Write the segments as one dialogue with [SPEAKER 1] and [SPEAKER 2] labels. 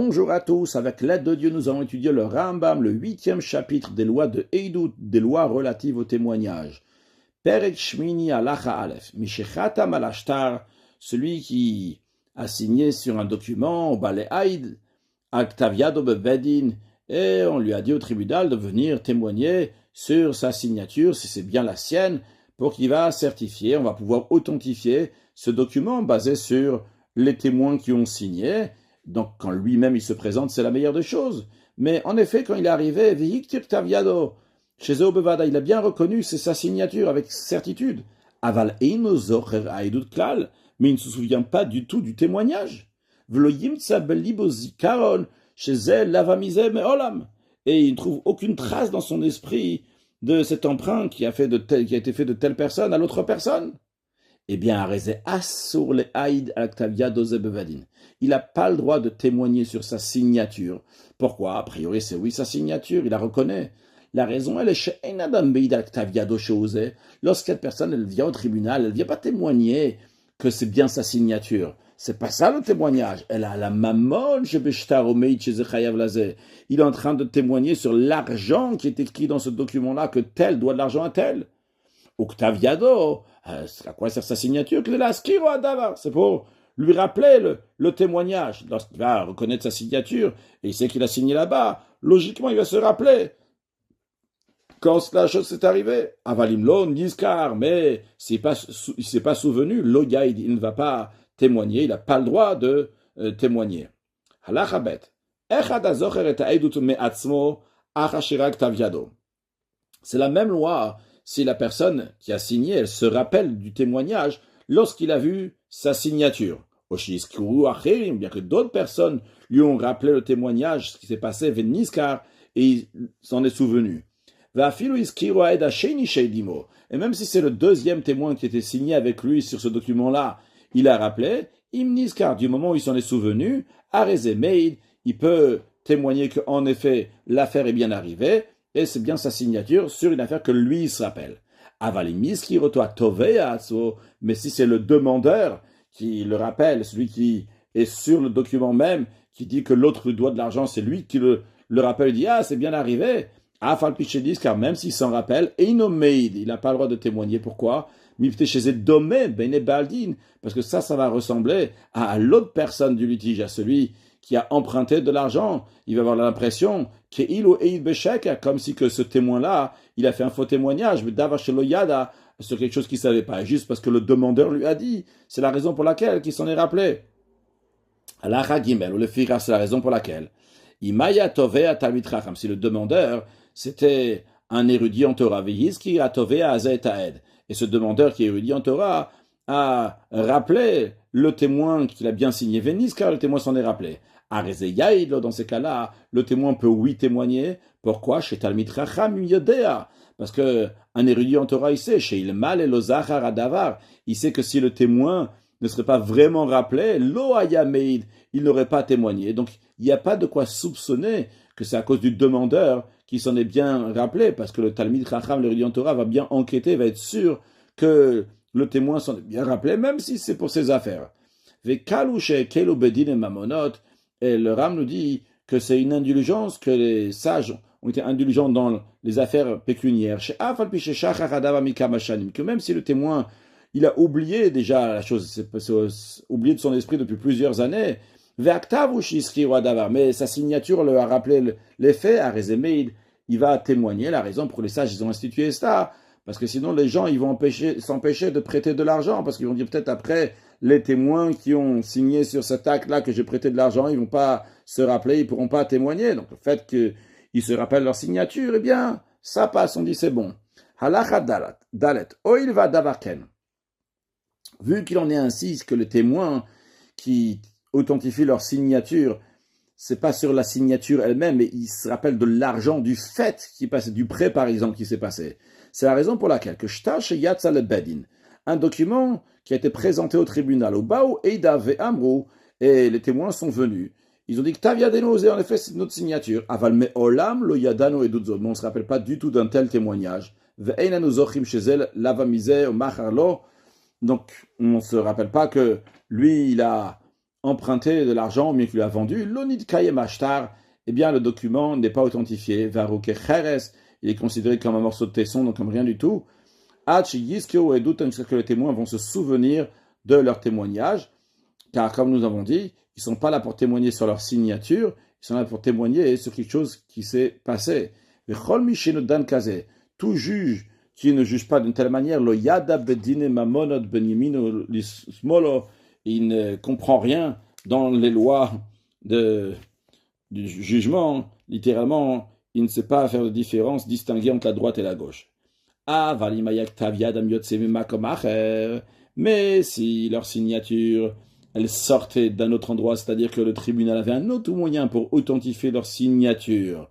[SPEAKER 1] Bonjour à tous, avec l'aide de Dieu, nous allons étudier le Rambam, le 8e chapitre des lois de Eidut, des lois relatives au témoignage. Perek Shmini Halacha Aleph, Mishechatam al Ashtar, celui qui a signé sur un document, au Balei Aïd, Aktaviado Bevedin, et on lui a dit au tribunal de venir témoigner sur sa signature, si c'est bien la sienne, pour qu'il va certifier, on va pouvoir authentifier ce document basé sur les témoins qui ont signé. Donc, quand lui-même il se présente, c'est la meilleure des choses. Mais en effet, quand il est arrivé, Vihiktir Taviado, chez Eobevada, il a bien reconnu, c'est sa signature avec certitude. Aval Eino Zocher Aidut Klal, mais il ne se souvient pas du tout du témoignage. Vlo Yimtsa Belibo Zikaron, chez El Lavamize Meolam. Et il ne trouve aucune trace dans son esprit de cet emprunt qui a été fait de telle personne à l'autre personne. Eh bien, Arezé Assur le Aïd Aktavia Doze Bevadin. Il n'a pas le droit de témoigner sur sa signature. Pourquoi? A priori, c'est oui sa signature, il la reconnaît. La raison, elle est chez Enadam Beid Aktavia Doshose. Lorsqu'une personne, elle vient au tribunal, elle ne vient pas témoigner que c'est bien sa signature. C'est pas ça le témoignage. Elle a la mamon chez Beshtaromeid chez Zechayav Lazé. Il est en train de témoigner sur l'argent qui est écrit dans ce document-là, que tel doit de l'argent à tel. Octaviado, c'est à quoi sert sa signature? C'est pour lui rappeler le témoignage. Lorsqu'il va reconnaître sa signature, et il sait qu'il a signé là-bas, logiquement, il va se rappeler quand la chose s'est arrivée. Avalimlo, Nizkar, mais il ne s'est pas souvenu, Logaïd, il ne va pas témoigner, il n'a pas le droit de témoigner. Halachabet, c'est la même loi si la personne qui a signé, elle se rappelle du témoignage lorsqu'il a vu sa signature. Bien que d'autres personnes lui ont rappelé le témoignage, ce qui s'est passé, Veniskar, et il s'en est souvenu. Et même si c'est le deuxième témoin qui était signé avec lui sur ce document-là, il a rappelé, Imniskar, du moment où il s'en est souvenu, Arezemeid, il peut témoigner qu'en effet, l'affaire est bien arrivée, et c'est bien sa signature sur une affaire que lui se rappelle. Mais si c'est le demandeur qui le rappelle, celui qui est sur le document même, qui dit que l'autre lui doit de l'argent, c'est lui qui le rappelle, il dit « Ah, c'est bien arrivé !» car même s'il s'en rappelle, il n'a pas le droit de témoigner. Pourquoi? Parce que ça va ressembler à l'autre personne du litige, à celui qui a emprunté de l'argent. Il va avoir l'impression comme si que ce témoin-là, il a fait un faux témoignage, sur quelque chose qu'il ne savait pas, juste parce que le demandeur lui a dit. C'est la raison pour laquelle il s'en est rappelé. Alacha Gimel, ou le Fira, c'est la raison pour laquelle. Si le demandeur, c'était un érudit en Torah, et ce demandeur qui est érudit en Torah a rappelé le témoin qu'il a bien signé Vénis, car le témoin s'en est rappelé. Dans ces cas-là, le témoin peut oui témoigner. Pourquoi? Chez Talmid Chacham Yodea. Parce que un érudit en Torah, il sait, chez Ilmal et Lozachar Adavar, il sait que si le témoin ne serait pas vraiment rappelé, Lo Ayameid, il n'aurait pas témoigné. Donc, il n'y a pas de quoi soupçonner que c'est à cause du demandeur qui s'en est bien rappelé, parce que le Talmid Chacham, l'érudit en Torah, va bien enquêter, va être sûr que le témoin s'en est bien rappelé, même si c'est pour ses affaires. Et le Ram nous dit que c'est une indulgence, que les sages ont été indulgents dans les affaires pécuniaires. Que même si le témoin, il a oublié déjà la chose, c'est oublié de son esprit depuis plusieurs années, mais sa signature lui a rappelé les faits, à Rezemeid, il va témoigner. La raison pour les sages, ils ont institué ça, parce que sinon les gens, ils vont s'empêcher de prêter de l'argent, parce qu'ils vont dire peut-être après, les témoins qui ont signé sur cet acte-là que j'ai prêté de l'argent, ils vont pas se rappeler, ils pourront pas témoigner. Donc le fait qu'ils se rappellent leur signature, eh bien, ça passe, on dit c'est bon. Halacha dalet, oil va davarken. Vu qu'il en est ainsi, que les témoins qui authentifient leur signature, c'est pas sur la signature elle-même, mais ils se rappellent de l'argent, du fait qui passait, du prêt par exemple qui s'est passé. C'est la raison pour laquelle que Shtash Yatsa le Bedin, un document qui a été présenté au tribunal, au Baou Eida Ve'amrou, et les témoins sont venus. Ils ont dit que Taviadeno, et en effet c'est notre signature. Aval Me'olam lo Yadano Edudzot, mais on ne se rappelle pas du tout d'un tel témoignage. Ve'einanu zochim shezel lavamize o macharlo. Donc on ne se rappelle pas que lui il a emprunté de l'argent, ou bien qu'il lui a vendu, l'onid kayem ashtar, eh bien le document n'est pas authentifié. Varouke cheres, il est considéré comme un morceau de tesson, donc comme rien du tout. Hach yiskeu edut, jusqu'à ce que les témoins vont se souvenir de leur témoignage, car comme nous avons dit, ils ne sont pas là pour témoigner sur leur signature, ils sont là pour témoigner sur quelque chose qui s'est passé. Tout juge qui ne juge pas d'une telle manière, lo yada bedine mamonot benyamino lismolo, il ne comprend rien dans les lois du jugement, littéralement, il ne sait pas faire de différence, distinguer entre la droite et la gauche. Mais si leur signature, elle sortait d'un autre endroit, c'est-à-dire que le tribunal avait un autre moyen pour authentifier leur signature,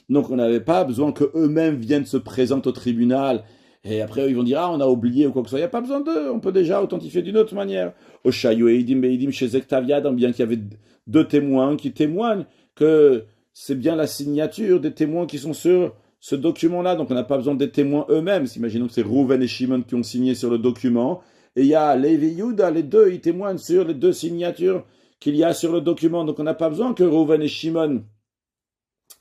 [SPEAKER 1] donc on n'avait pas besoin qu'eux-mêmes viennent se présenter au tribunal, et après ils vont dire « Ah, on a oublié » ou quoi que ce soit. Il n'y a pas besoin d'eux, on peut déjà authentifier d'une autre manière. Au Shayu Eidim Beidim chez Zektaviad, bien qu'il y avait deux témoins qui témoignent que c'est bien la signature des témoins qui sont sur ce document-là, donc on n'a pas besoin des témoins eux-mêmes. Imaginons que c'est Rouven et Shimon qui ont signé sur le document, et il y a Lévi Yuda, les deux, ils témoignent sur les deux signatures qu'il y a sur le document, donc on n'a pas besoin que Rouven et Shimon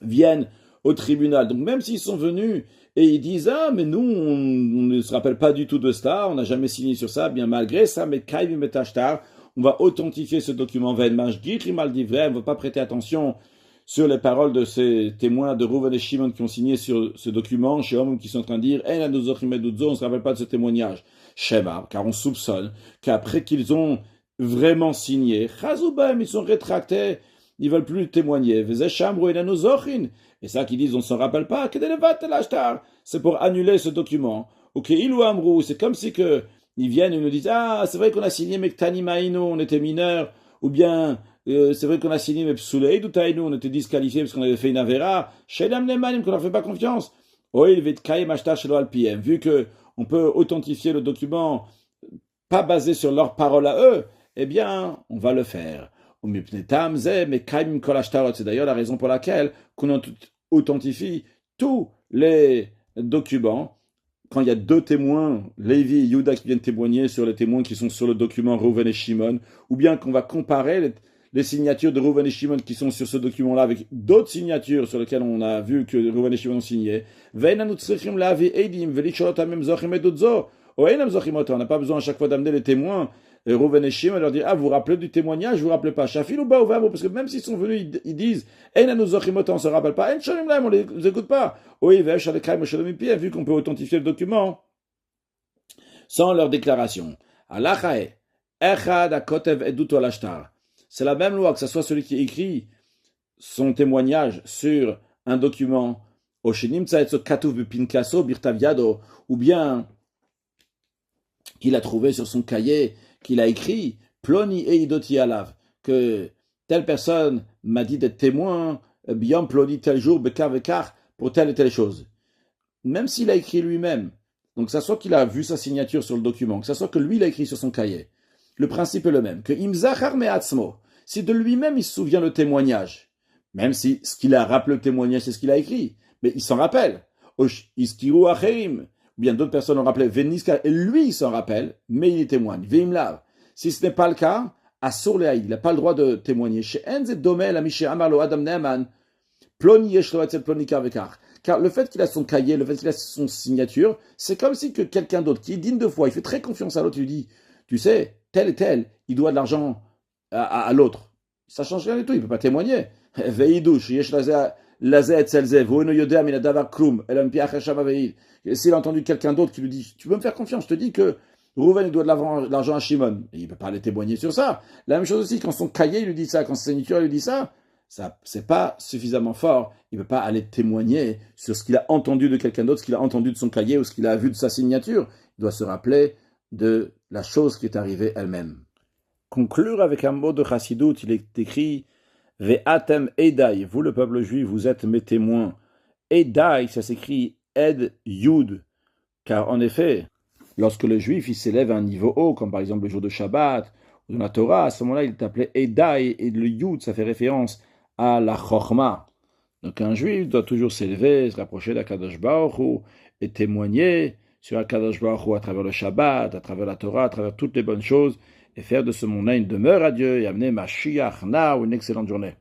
[SPEAKER 1] viennent au tribunal. Donc même s'ils sont venus et ils disent « Ah, mais nous, on ne se rappelle pas du tout de cela, on n'a jamais signé sur ça, bien malgré ça, mais Kaïm et Tashtar, on va authentifier ce document, on ne va pas prêter attention sur les paroles de ces témoins de Rouven et Shimon qui ont signé sur ce document, chez hommes qui sont en train de dire on ne se rappelle pas de ce témoignage. Shema, car on soupçonne qu'après qu'ils ont vraiment signé, Chazoubam, ils sont rétractés, ils veulent plus témoigner. Et ça qu'ils disent, on ne s'en rappelle pas, c'est pour annuler ce document. Ok, Ilou Amrou, c'est comme si que ils viennent et nous disent, ah, c'est vrai qu'on a signé Mektani Maïno, on était mineurs, ou bien, c'est vrai qu'on a signé Mepsoulei Doutaïno, on était disqualifiés parce qu'on avait fait une avéra, Shedam Nemanim, qu'on leur fait pas confiance. Oil Vetkaim Ashtar Shelo Alpiem, vu que on peut authentifier le document pas basé sur leurs paroles à eux, eh bien, on va le faire. C'est d'ailleurs la raison pour laquelle qu'on authentifie tous les documents. Quand il y a deux témoins, Lévi et Yuda, qui viennent témoigner sur les témoins qui sont sur le document Rouven et Shimon, ou bien qu'on va comparer les signatures de Rouven et Shimon qui sont sur ce document-là avec d'autres signatures sur lesquelles on a vu que Rouven et Shimon ont signé. On n'a pas besoin à chaque fois d'amener les témoins. Rouven et Shimon leur dire « Ah, vous vous rappelez du témoignage, vous vous rappelez pas. Shafil ou ba ou parce que même s'ils sont venus, ils disent « on ne se rappelle pas. On les écoute pas. » Vu qu'on peut authentifier le document sans leur déclaration. C'est la même loi que ce soit celui qui écrit son témoignage sur un document ou bien qu'il a trouvé sur son cahier, qu'il a écrit, Ploni Eidoti Alav, que telle personne m'a dit d'être témoin, bien Ploni tel jour, Bekar Bekar, pour telle et telle chose. Même s'il a écrit lui-même, donc que ça soit qu'il a vu sa signature sur le document, que ça soit que lui il a écrit sur son cahier, le principe est le même, que Imzachar Me'atzmo, si de lui-même il se souvient le témoignage, même si ce qu'il a rappelé le témoignage c'est ce qu'il a écrit, mais il s'en rappelle. Iskiru Acherim, bien d'autres personnes l'ont rappelé, Veniska, et lui il s'en rappelle, mais il y témoigne. Veimlav. Si ce n'est pas le cas, Asur Lehaïd, il n'a pas le droit de témoigner. Chez Enze Domel, Amishe Amarlo Adam Neeman, Ploni Yeshlo Etzel Ploni Kavekar. Car le fait qu'il a son cahier, le fait qu'il a son signature, c'est comme si que quelqu'un d'autre qui est digne de foi, il fait très confiance à l'autre, il lui dit, tu sais, tel et tel, il doit de l'argent à l'autre. Ça change rien du tout, il ne peut pas témoigner. Veidouche, Yesh Lazé Etzelze, Voeno Yodea Minadavar Klum, Elam Piachashama Veid. S'il a entendu quelqu'un d'autre qui lui dit, tu peux me faire confiance, je te dis que Rouven doit de l'argent à Shimon. Et il ne peut pas aller témoigner sur ça. La même chose aussi, quand son cahier lui dit ça, quand sa signature lui dit ça, c'est pas suffisamment fort. Il ne peut pas aller témoigner sur ce qu'il a entendu de quelqu'un d'autre, ce qu'il a entendu de son cahier ou ce qu'il a vu de sa signature. Il doit se rappeler de la chose qui est arrivée elle-même. Conclure avec un mot de Chassidut, il est écrit Ve'atem Edai, vous le peuple juif, vous êtes mes témoins. Edai, ça s'écrit Ed Yud, car en effet, lorsque le juif il s'élève à un niveau haut, comme par exemple le jour de Shabbat ou de la Torah, à ce moment-là il est appelé Edai, et le Yud ça fait référence à la Chochma. Donc un juif doit toujours s'élever, se rapprocher d'Akadosh Baruch Hu et témoigner sur Akadosh Baruch Hu à travers le Shabbat, à travers la Torah, à travers toutes les bonnes choses, et faire de ce monde-là une demeure à Dieu et amener Mashiach now, une excellente journée.